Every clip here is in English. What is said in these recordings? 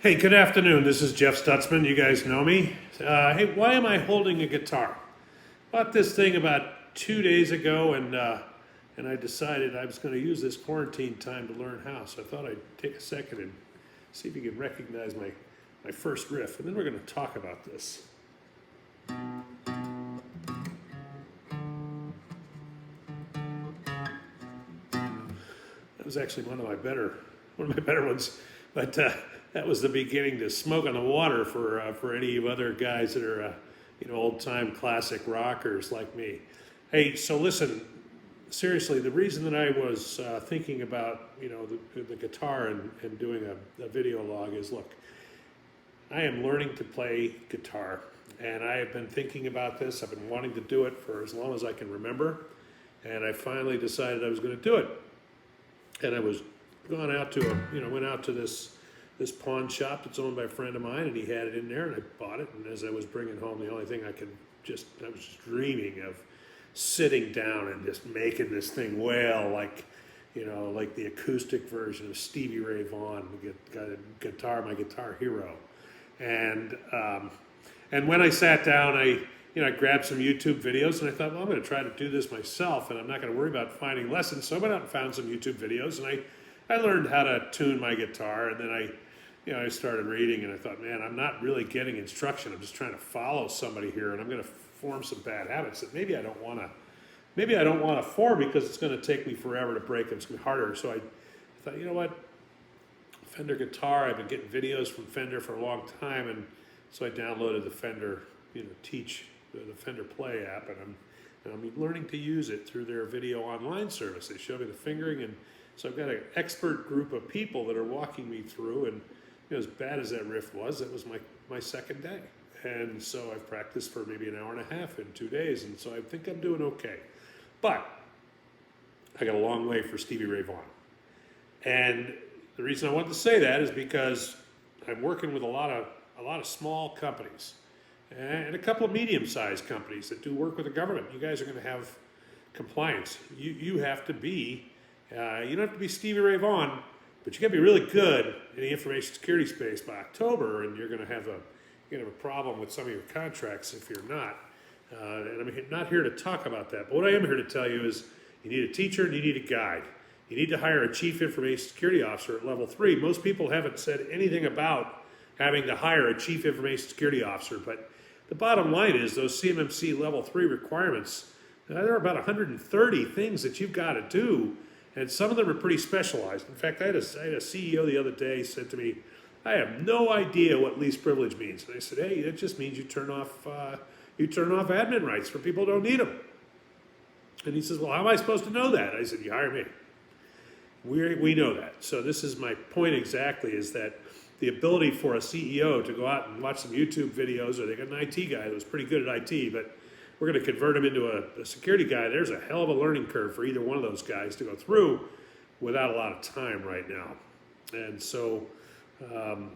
Hey, good afternoon. This is Jeff Stutzman. You guys know me. Hey, why am I holding a guitar? Bought this thing about 2 days ago, and I decided I was going to use this quarantine time to learn how. So I thought I'd take a second and see if you can recognize my first riff, and then we're going to talk about this. That was actually one of my better ones, but that was the beginning to Smoke on the Water for any other guys that are old time classic rockers like me. Hey, so listen, seriously, the reason that I was thinking about the guitar and doing a video log is, look, I am learning to play guitar, and I have been thinking about this. I've been wanting to do it for as long as I can remember, and I finally decided I was going to do it. And I was went out to this pawn shop that's owned by a friend of mine, and he had it in there, and I bought it. And as I was bringing it home, the only thing I was just dreaming of sitting down and just making this thing wail like the acoustic version of Stevie Ray Vaughan, my guitar hero. And when I sat down, I grabbed some YouTube videos, and I thought, well, I'm going to try to do this myself, and I'm not going to worry about finding lessons. So I went out and found some YouTube videos, and I learned how to tune my guitar, and then I started reading, and I thought, man, I'm not really getting instruction. I'm just trying to follow somebody here, and I'm going to form some bad habits that maybe I don't want to form because it's going to take me forever to break them. It's going to be harder. So I thought, you know what? Fender guitar. I've been getting videos from Fender for a long time, and so I downloaded the Fender, the Fender Play app, and I'm learning to use it through their video online service. They show me the fingering, and so I've got an expert group of people that are walking me through. And as bad as that riff was, it was my second day, and so I've practiced for maybe an hour and a half in 2 days, and so I think I'm doing okay. But I got a long way for Stevie Ray Vaughan, and the reason I wanted to say that is because I'm working with a lot of small companies and a couple of medium-sized companies that do work with the government. You guys are going to have compliance. You have to be, you don't have to be Stevie Ray Vaughan, but you got to be really good in the information security space by October, and you're going to have a problem with some of your contracts if you're not. And I'm not here to talk about that, but what I am here to tell you is you need a teacher and you need a guide. You need to hire a chief information security officer at level 3. Most people haven't said anything about having to hire a chief information security officer, but the bottom line is those CMMC level 3 requirements, there are about 130 things that you've got to do, and some of them are pretty specialized. In fact, I had a CEO the other day said to me, I have no idea what least privilege means. And I said, hey, that just means you turn off admin rights for people who don't need them. And he says, well, how am I supposed to know that? I said, you hire me. We know that. So this is my point exactly, is that the ability for a CEO to go out and watch some YouTube videos, or they got an IT guy that was pretty good at IT, but we're going to convert him into a security guy. There's a hell of a learning curve for either one of those guys to go through without a lot of time right now. And so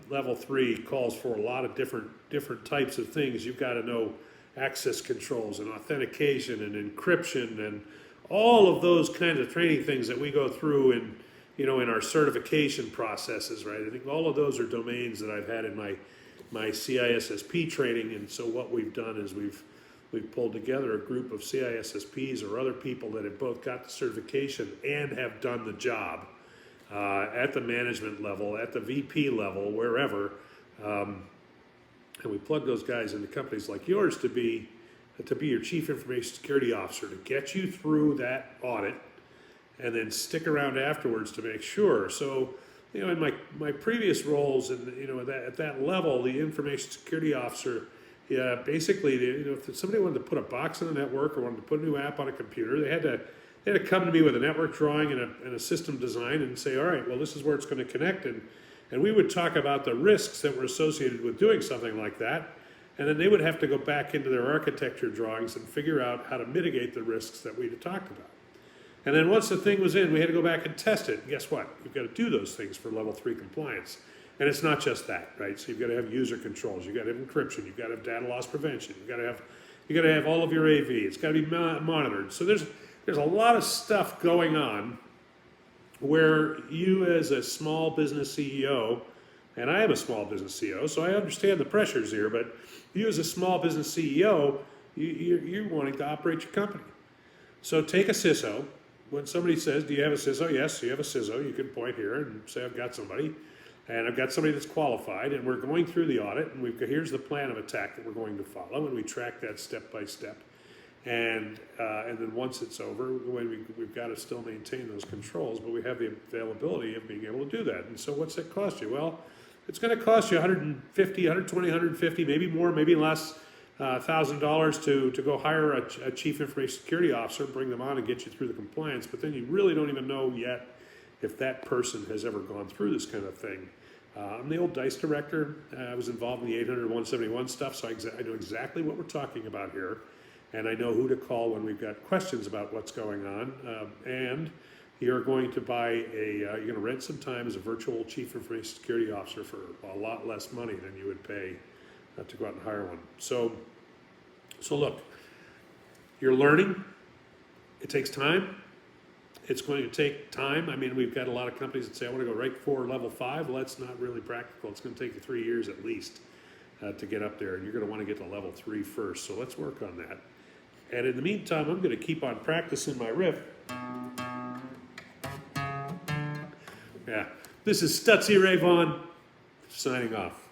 level 3 calls for a lot of different types of things. You've got to know access controls and authentication and encryption and all of those kinds of training things that we go through in our certification processes, right? I think all of those are domains that I've had in my CISSP training. And so what we've done is we've pulled together a group of CISSPs or other people that have both got the certification and have done the job at the management level, at the VP level, wherever. And we plug those guys into companies like yours to be your chief information security officer, to get you through that audit and then stick around afterwards to make sure. So, in my previous roles, and at that level, the information security officer, basically, if somebody wanted to put a box on a network or wanted to put a new app on a computer, they had to come to me with a network drawing and a system design and say, all right, well, this is where it's going to connect, and we would talk about the risks that were associated with doing something like that, and then they would have to go back into their architecture drawings and figure out how to mitigate the risks that we had talked about. And then once the thing was in, we had to go back and test it. And guess what? You've got to do those things for level 3 compliance. And it's not just that, right? So you've got to have user controls, you've got to have encryption, you've got to have data loss prevention, you've got to have all of your AV. It's got to be monitored. So there's a lot of stuff going on where you, as a small business CEO, And I am a small business CEO, so I understand the pressures here, but you as a small business CEO, you're wanting to operate your company. So take a CISO. When somebody says, do you have a CISO? Yes, you have a CISO. You can point here and say, I've got somebody. And I've got somebody that's qualified, and we're going through the audit, and here's the plan of attack that we're going to follow, and we track that step by step. And then once it's over, we've got to still maintain those controls, but we have the availability of being able to do that. And so what's that cost you? Well, it's going to cost you $150, $120, $150, maybe more, maybe less, $1,000 to go hire a chief information security officer, bring them on and get you through the compliance. But then you really don't even know yet if that person has ever gone through this kind of thing. I'm the old DICE director. I was involved in the 800, 171 stuff, so I know exactly what we're talking about here. And I know who to call when we've got questions about what's going on. And you're going to you're going to rent some time as a virtual chief information security officer for a lot less money than you would pay to go out and hire one. So look, you're learning. It takes time. It's going to take time. I mean, we've got a lot of companies that say, I want to go right for level 5. Well, that's not really practical. It's going to take you 3 years at least to get up there. And you're going to want to get to level 3 first. So let's work on that. And in the meantime, I'm going to keep on practicing my riff. Yeah, this is Stutzy Ray Vaughan signing off.